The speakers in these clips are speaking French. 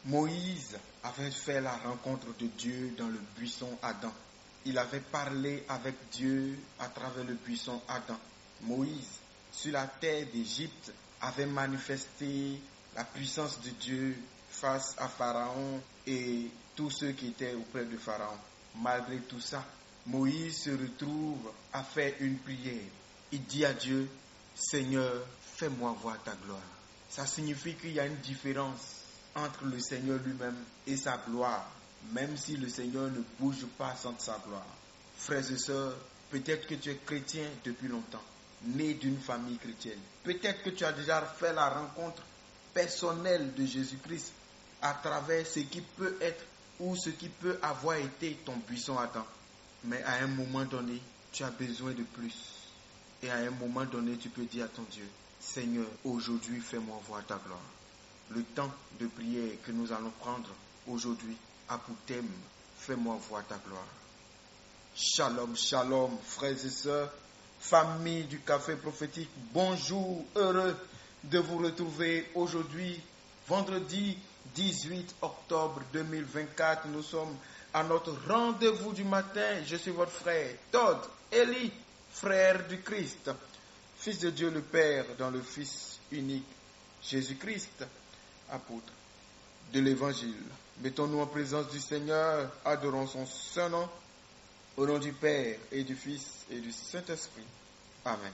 Moïse avait fait la rencontre de Dieu dans le buisson Adam. Il avait parlé avec Dieu à travers le buisson Adam. Moïse, sur la terre d'Égypte, avait manifesté la puissance de Dieu face à Pharaon et tous ceux qui étaient auprès de Pharaon. Malgré tout ça, Moïse se retrouve à faire une prière. Il dit à Dieu, Seigneur, fais-moi voir ta gloire. Ça signifie qu'il y a une différence entre le Seigneur lui-même et sa gloire, même si le Seigneur ne bouge pas sans sa gloire. Frères et sœurs, peut-être que tu es chrétien depuis longtemps, né d'une famille chrétienne. Peut-être que tu as déjà fait la rencontre personnelle de Jésus-Christ à travers ce qui peut être ou ce qui peut avoir été ton buisson Adam. Mais à un moment donné, tu as besoin de plus. Et à un moment donné, tu peux dire à ton Dieu, Seigneur, aujourd'hui, fais-moi voir ta gloire. Le temps de prière que nous allons prendre aujourd'hui a pour thème, fais-moi voir ta gloire. Shalom, shalom, frères et sœurs, famille du Café Prophétique, bonjour, heureux de vous retrouver aujourd'hui, vendredi 18 octobre 2024. Nous sommes à notre rendez-vous du matin. Je suis votre frère Todd Eli, frère du Christ, Fils de Dieu le Père dans le Fils unique Jésus-Christ, apôtre de l'Évangile. Mettons-nous en présence du Seigneur, adorons son saint nom, au nom du Père et du Fils et du Saint-Esprit. Amen.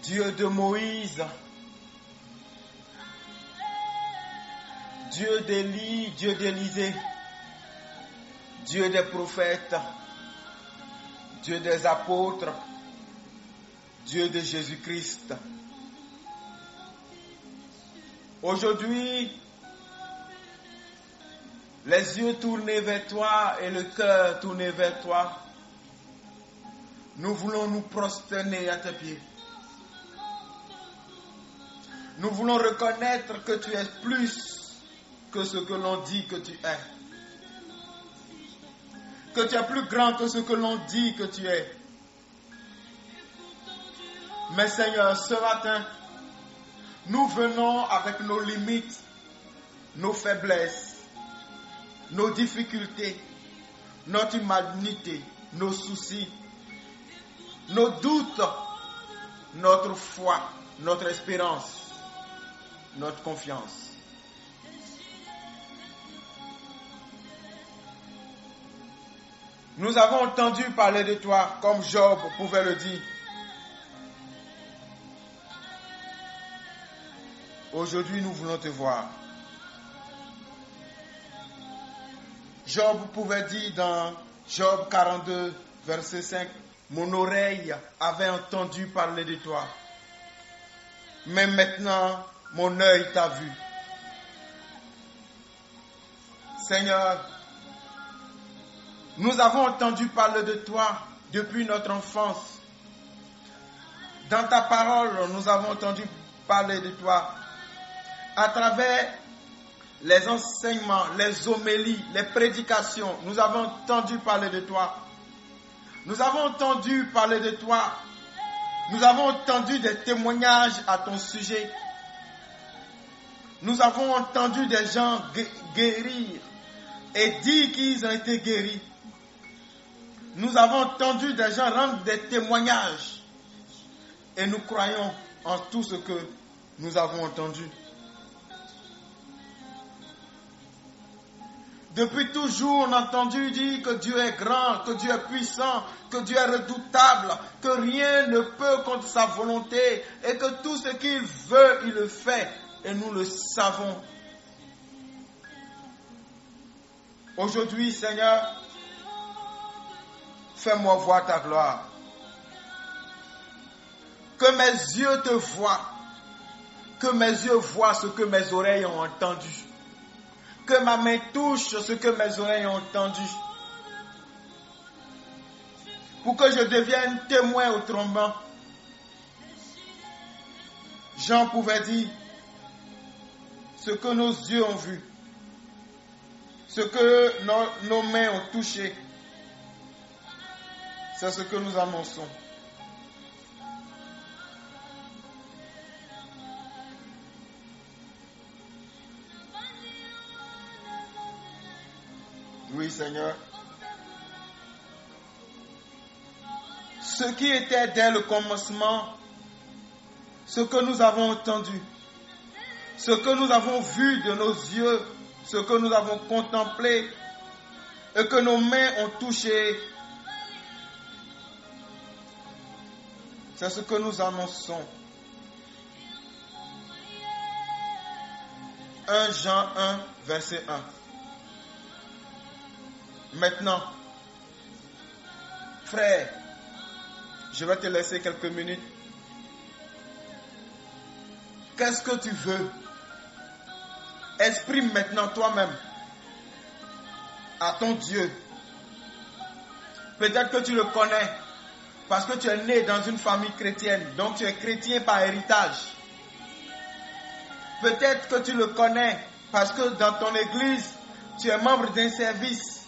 Dieu de Moïse, Dieu d'Élie, Dieu d'Élisée, Dieu des prophètes, Dieu des apôtres, Dieu de Jésus-Christ. Aujourd'hui, les yeux tournés vers toi et le cœur tourné vers toi, nous voulons nous prosterner à tes pieds. Nous voulons reconnaître que tu es plus que ce que l'on dit que tu es. Que tu es plus grand que ce que l'on dit que tu es. Mais Seigneur, ce matin, nous venons avec nos limites, nos faiblesses, nos difficultés, notre humanité, nos soucis, nos doutes, notre foi, notre espérance, notre confiance. Nous avons entendu parler de toi comme Job pouvait le dire. Aujourd'hui, nous voulons te voir. Job pouvait dire dans Job 42, verset 5, « Mon oreille avait entendu parler de toi, mais maintenant, mon œil t'a vu. » Seigneur, nous avons entendu parler de toi depuis notre enfance. Dans ta parole, nous avons entendu parler de toi à travers les enseignements, les homélies, les prédications. Nous avons entendu parler de toi. Nous avons entendu parler de toi. Nous avons entendu des témoignages à ton sujet. Nous avons entendu des gens guérir et dire qu'ils ont été guéris. Nous avons entendu des gens rendre des témoignages. Et nous croyons en tout ce que nous avons entendu. Depuis toujours, on a entendu dire que Dieu est grand, que Dieu est puissant, que Dieu est redoutable, que rien ne peut contre sa volonté et que tout ce qu'il veut, il le fait. Et nous le savons. Aujourd'hui, Seigneur, fais-moi voir ta gloire. Que mes yeux te voient. Que mes yeux voient ce que mes oreilles ont entendu. Que ma main touche ce que mes oreilles ont entendu. pour que je devienne témoin au trombant. Jean pouvait dire ce que nos yeux ont vu, ce que nos mains ont touché, c'est ce que nous annonçons. Oui, Seigneur. Ce qui était dès le commencement, ce que nous avons entendu, ce que nous avons vu de nos yeux, ce que nous avons contemplé et que nos mains ont touché, c'est ce que nous annonçons. 1 Jean 1, verset 1. Maintenant, frère, je vais te laisser quelques minutes. Qu'est-ce que tu veux? Exprime maintenant toi-même à ton Dieu. Peut-être que tu le connais parce que tu es né dans une famille chrétienne, donc tu es chrétien par héritage. Peut-être que tu le connais parce que dans ton église, tu es membre d'un service.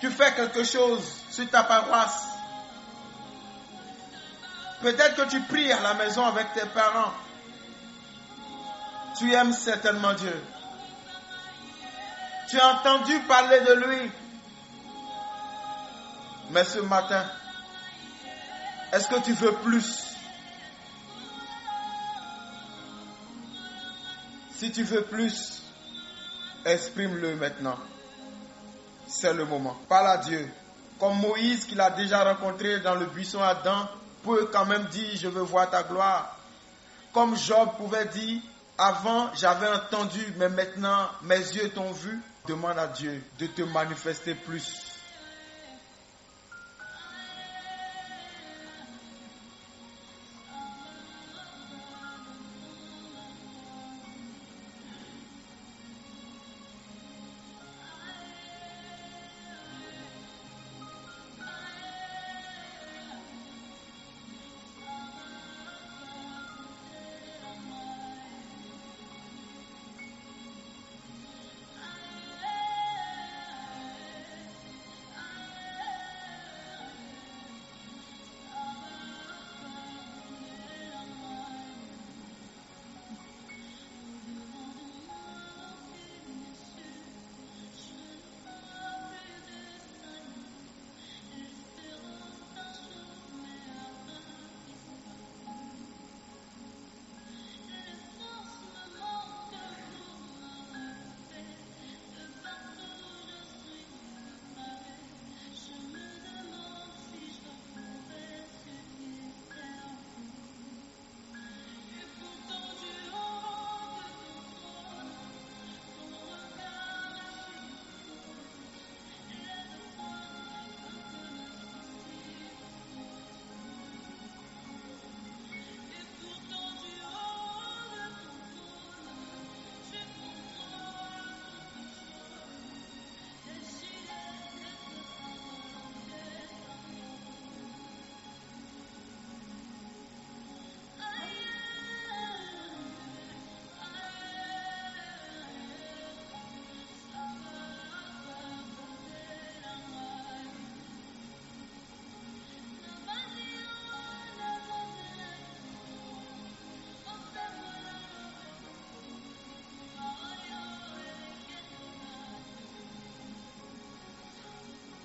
Tu fais quelque chose sur ta paroisse. Peut-être que tu pries à la maison avec tes parents. Tu aimes certainement Dieu. Tu as entendu parler de lui. Mais ce matin, est-ce que tu veux plus? Si tu veux plus, exprime-le maintenant. C'est le moment. Parle à Dieu. Comme Moïse, qu'il a déjà rencontré dans le buisson Adam, peut quand même dire, je veux voir ta gloire. Comme Job pouvait dire, avant j'avais entendu, mais maintenant mes yeux t'ont vu. Demande à Dieu de te manifester plus.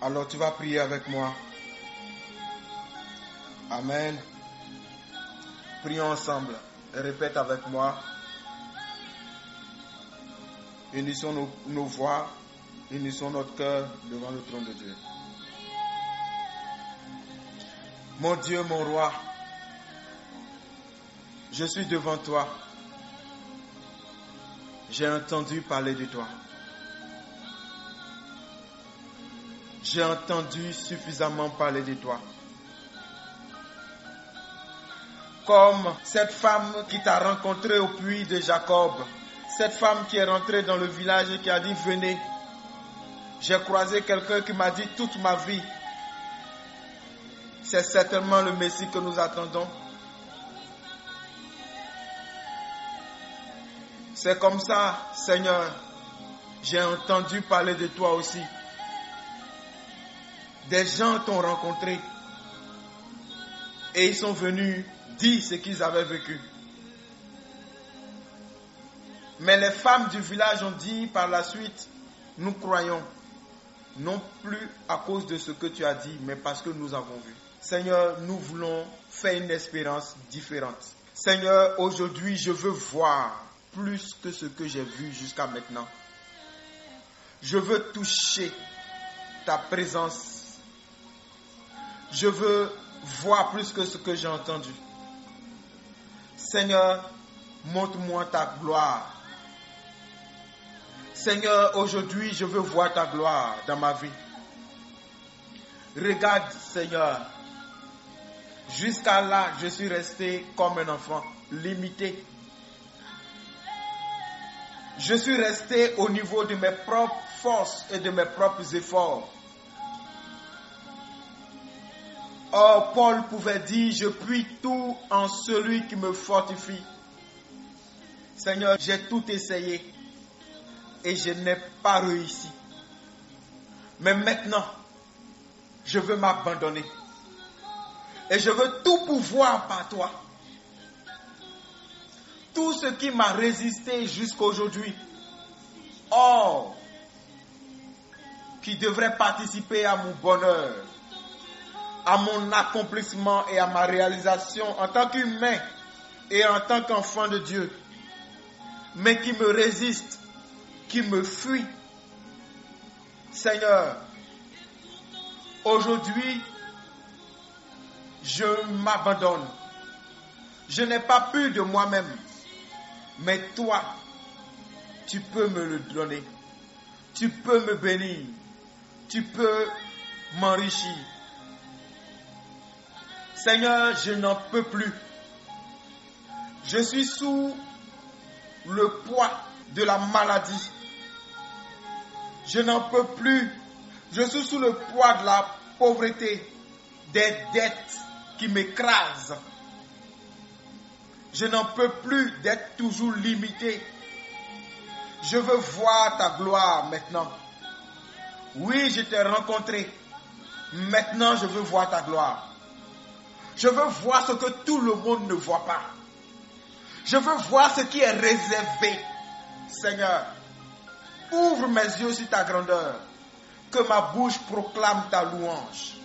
Alors tu vas prier avec moi. Amen. Prions ensemble. Répète avec moi. Unissons nos voix. Unissons notre cœur devant le trône de Dieu. Mon Dieu, mon roi, je suis devant toi. J'ai entendu parler de toi. J'ai entendu suffisamment parler de toi. Comme cette femme qui t'a rencontré au puits de Jacob. Cette femme qui est rentrée dans le village et qui a dit, venez. J'ai croisé quelqu'un qui m'a dit toute ma vie, C'est certainement le Messie que nous attendons. C'est comme ça, Seigneur, j'ai entendu parler de toi aussi. Des gens t'ont rencontré et ils sont venus dire ce qu'ils avaient vécu. Mais les femmes du village ont dit par la suite, nous croyons, non plus à cause de ce que tu as dit, mais parce que nous avons vu. Seigneur, nous voulons faire une expérience différente. Seigneur, aujourd'hui, je veux voir plus que ce que j'ai vu jusqu'à maintenant. Je veux toucher ta présence. Je veux voir plus que ce que j'ai entendu. Seigneur, montre-moi ta gloire. Seigneur, aujourd'hui, je veux voir ta gloire dans ma vie. Regarde, Seigneur, jusqu'à là, je suis resté comme un enfant, limité. Je suis resté au niveau de mes propres forces et de mes propres efforts. Or, Paul pouvait dire, je puis tout en celui qui me fortifie. Seigneur, j'ai tout essayé et je n'ai pas réussi. Mais maintenant, je veux m'abandonner. Et je veux tout pouvoir par toi. Tout ce qui m'a résisté jusqu'à aujourd'hui, or, qui devrait participer à mon bonheur, à mon accomplissement et à ma réalisation en tant qu'humain et en tant qu'enfant de Dieu, mais qui me résiste, qui me fuit. Seigneur, aujourd'hui, je m'abandonne. Je n'ai pas peur de moi-même, mais toi, tu peux me le donner. Tu peux me bénir. Tu peux m'enrichir. Seigneur, je n'en peux plus. Je suis sous le poids de la maladie. Je n'en peux plus. Je suis sous le poids de la pauvreté, des dettes qui m'écrasent. Je n'en peux plus d'être toujours limité. Je veux voir ta gloire maintenant. Oui, je t'ai rencontré. Maintenant, je veux voir ta gloire. Je veux voir ce que tout le monde ne voit pas. Je veux voir ce qui est réservé. Seigneur, ouvre mes yeux sur ta grandeur. Que ma bouche proclame ta louange.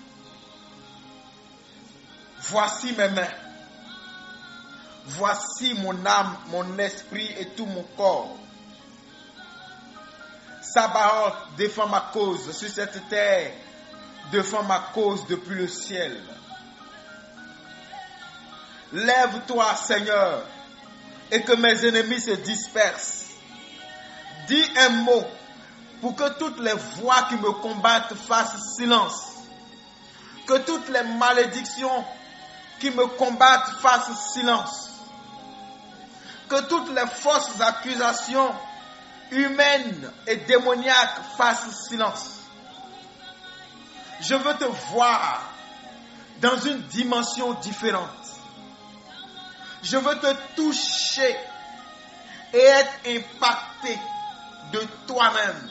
Voici mes mains. Voici mon âme, mon esprit et tout mon corps. Sabaoth, défends ma cause sur cette terre. Défends ma cause depuis le ciel. Lève-toi, Seigneur, et que mes ennemis se dispersent. Dis un mot pour que toutes les voix qui me combattent fassent silence. Que toutes les malédictions qui me combattent fassent silence. Que toutes les fausses accusations humaines et démoniaques fassent silence. Je veux te voir dans une dimension différente. Je veux te toucher et être impacté de toi-même.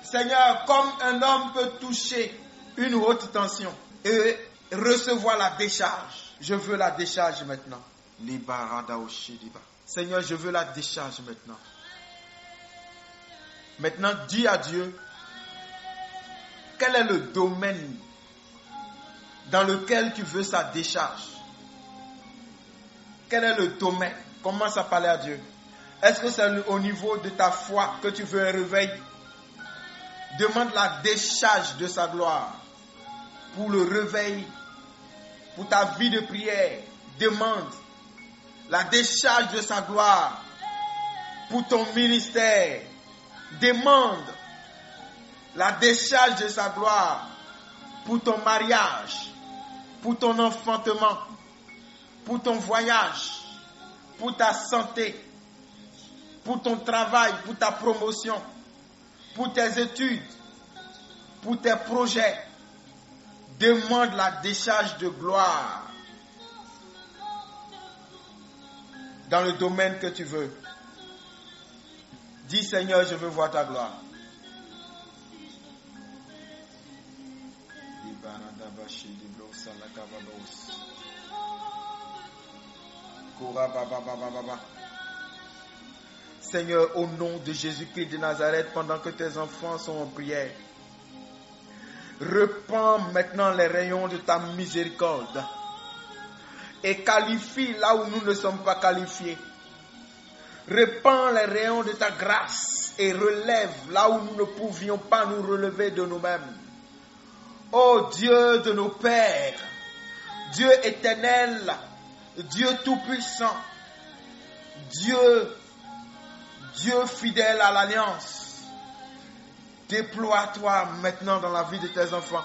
Seigneur, comme un homme peut toucher une haute tension et recevoir la décharge, je veux la décharge maintenant. Seigneur, je veux la décharge maintenant. Maintenant, dis à Dieu, quel est le domaine dans lequel tu veux sa décharge? Quel est le domaine? Commence à parler à Dieu. Est-ce que c'est au niveau de ta foi que tu veux un réveil? Demande la décharge de sa gloire pour le réveil, pour ta vie de prière. Demande la décharge de sa gloire pour ton ministère. Demande la décharge de sa gloire pour ton mariage, pour ton enfantement, pour ton voyage, pour ta santé, pour ton travail, pour ta promotion, pour tes études, pour tes projets. Demande la décharge de gloire dans le domaine que tu veux. Dis Seigneur, je veux voir ta gloire. Seigneur, au nom de Jésus-Christ de Nazareth, pendant que tes enfants sont en prière, repends maintenant les rayons de ta miséricorde et qualifie là où nous ne sommes pas qualifiés. Répands les rayons de ta grâce et relève là où nous ne pouvions pas nous relever de nous-mêmes. Ô Dieu de nos pères, Dieu éternel, Dieu tout-puissant, Dieu fidèle à l'alliance, déploie-toi maintenant dans la vie de tes enfants.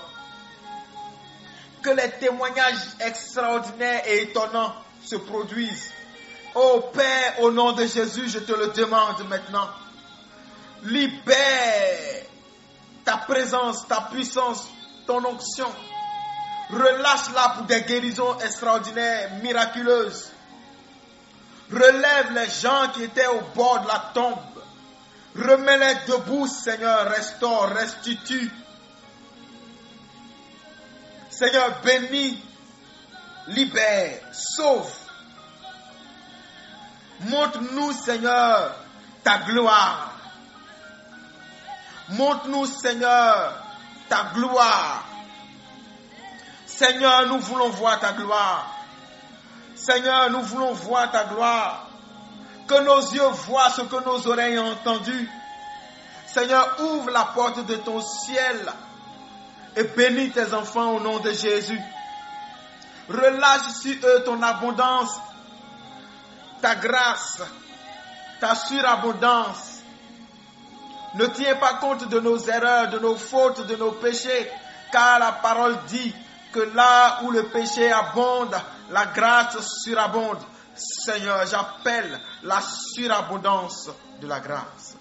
Que les témoignages extraordinaires et étonnants se produisent. Ô Père, au nom de Jésus, je te le demande maintenant. Libère ta présence, ta puissance, ton onction. Relâche-la pour des guérisons extraordinaires, miraculeuses. Relève les gens qui étaient au bord de la tombe. Remets-les debout, Seigneur. Restaure, restitue. Seigneur, bénis, libère, sauve. Montre-nous, Seigneur, ta gloire. Montre-nous, Seigneur, ta gloire. Seigneur, nous voulons voir ta gloire. Seigneur, nous voulons voir ta gloire. Que nos yeux voient ce que nos oreilles ont entendu. Seigneur, ouvre la porte de ton ciel et bénis tes enfants au nom de Jésus. Relâche sur eux ton abondance, ta grâce, ta surabondance. Ne tiens pas compte de nos erreurs, de nos fautes, de nos péchés, car la parole dit que là où le péché abonde, la grâce surabonde. Seigneur, j'appelle la surabondance de la grâce.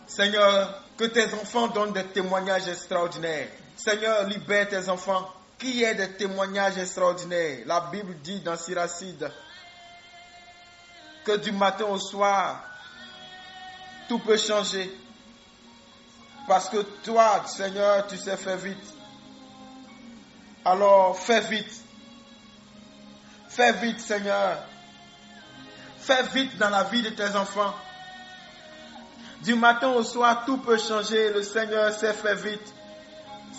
Seigneur, que tes enfants donnent des témoignages extraordinaires. Seigneur, libère tes enfants. Qui est des témoignages extraordinaires? La Bible dit dans Siracide que du matin au soir, tout peut changer. Parce que toi, Seigneur, tu sais faire vite. Alors, fais vite. Fais vite, Seigneur. Fais vite dans la vie de tes enfants. Du matin au soir, tout peut changer. Le Seigneur sait faire vite.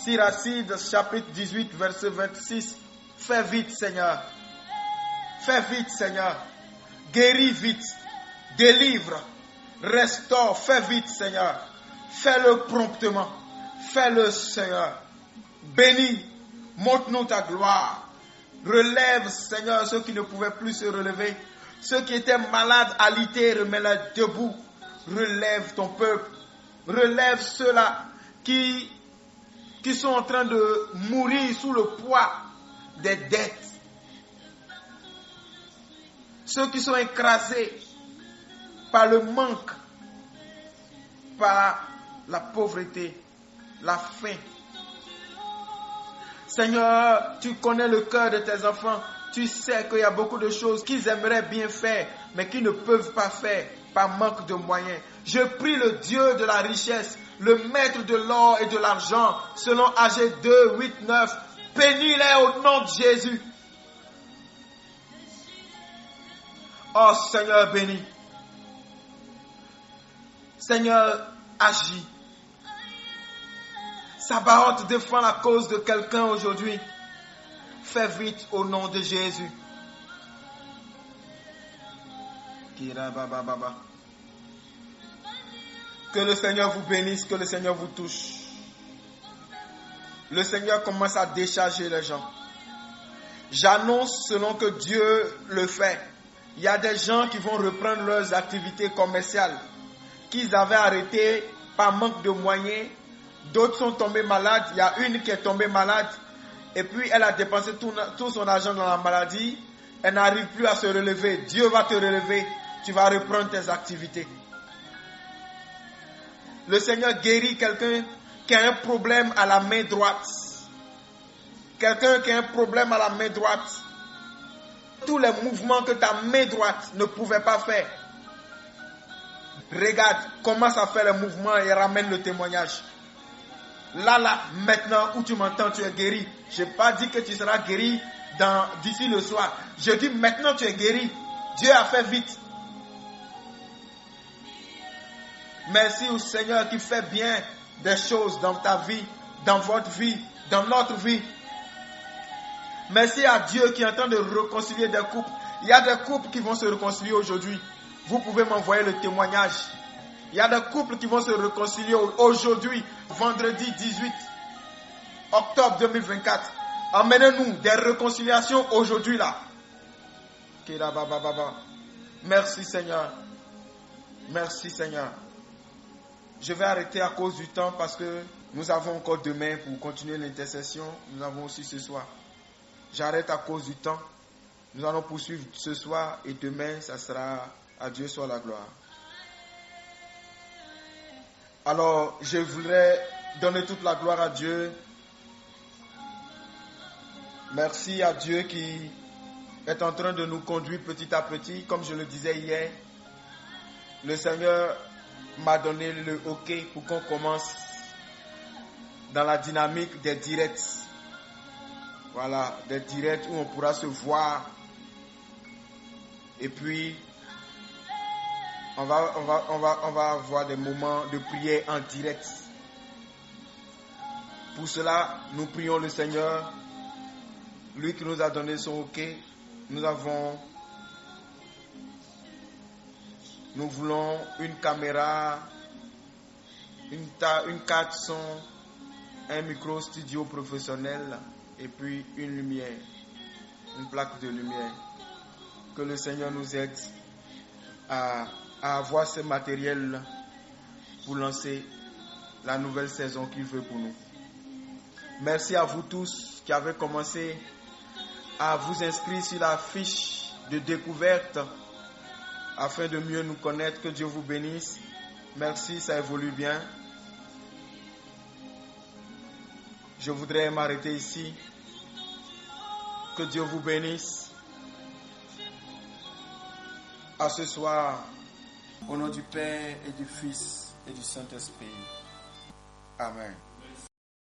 Siracide, chapitre 18, verset 26. Fais vite, Seigneur. Fais vite, Seigneur. Guéris vite. Délivre. Restaure. Fais vite, Seigneur. Fais-le promptement. Fais-le, Seigneur. Bénis. Montre-nous ta gloire. Relève, Seigneur, ceux qui ne pouvaient plus se relever. Ceux qui étaient malades, alités, remets-les debout. Relève ton peuple. Relève ceux-là qui sont en train de mourir sous le poids des dettes. Ceux qui sont écrasés par le manque, par la pauvreté, la faim. Seigneur, tu connais le cœur de tes enfants. Tu sais qu'il y a beaucoup de choses qu'ils aimeraient bien faire, mais qu'ils ne peuvent pas faire par manque de moyens. Je prie le Dieu de la richesse, le maître de l'or et de l'argent, selon Agé 2, 8, 9. Bénis-les au nom de Jésus. Oh Seigneur, bénis. Seigneur, agis. Sabaoth défend la cause de quelqu'un aujourd'hui. Fais vite au nom de Jésus. Que le Seigneur vous bénisse, que le Seigneur vous touche. Le Seigneur commence à décharger les gens. J'annonce selon que Dieu le fait. Il y a des gens qui vont reprendre leurs activités commerciales qu'ils avaient arrêtées par manque de moyens. D'autres sont tombés malades. Il y a une qui est tombée malade et puis elle a dépensé tout son argent dans la maladie. Elle n'arrive plus à se relever. Dieu va te relever. Tu vas reprendre tes activités. Le Seigneur guérit quelqu'un qui a un problème à la main droite. Quelqu'un qui a un problème à la main droite. Tous les mouvements que ta main droite ne pouvait pas faire. Regarde, commence à faire les mouvements et ramène le témoignage. Là, maintenant où tu m'entends, tu es guéri. Je n'ai pas dit que tu seras guéri d'ici le soir. Je dis maintenant tu es guéri. Dieu a fait vite. Merci au Seigneur qui fait bien des choses dans ta vie, dans votre vie, dans notre vie. Merci à Dieu qui est en train de réconcilier des couples. Il y a des couples qui vont se réconcilier aujourd'hui. Vous pouvez m'envoyer le témoignage. Il y a des couples qui vont se réconcilier aujourd'hui, vendredi 18 octobre 2024. Emmenez-nous des réconciliations aujourd'hui là. Merci Seigneur. Merci Seigneur. Je vais arrêter à cause du temps parce que nous avons encore demain pour continuer l'intercession. Nous avons aussi ce soir. J'arrête à cause du temps. Nous allons poursuivre ce soir et demain, ça sera à Dieu soit la gloire. Alors, je voudrais donner toute la gloire à Dieu. Merci à Dieu qui est en train de nous conduire petit à petit. Comme je le disais hier, le Seigneur m'a donné le OK pour qu'on commence dans la dynamique des directs. Voilà, des directs où on pourra se voir. Et puis, on va avoir des moments de prière en direct. Pour cela, nous prions le Seigneur, lui qui nous a donné son OK. Nous voulons une caméra, une carte son, un micro studio professionnel et puis une lumière, une plaque de lumière. Que le Seigneur nous aide à avoir ce matériel pour lancer la nouvelle saison qu'il veut pour nous. Merci à vous tous qui avez commencé à vous inscrire sur la fiche de découverte afin de mieux nous connaître. Que Dieu vous bénisse. Merci, ça évolue bien. Je voudrais m'arrêter ici. Que Dieu vous bénisse. À ce soir, au nom du Père et du Fils et du Saint-Esprit. Amen.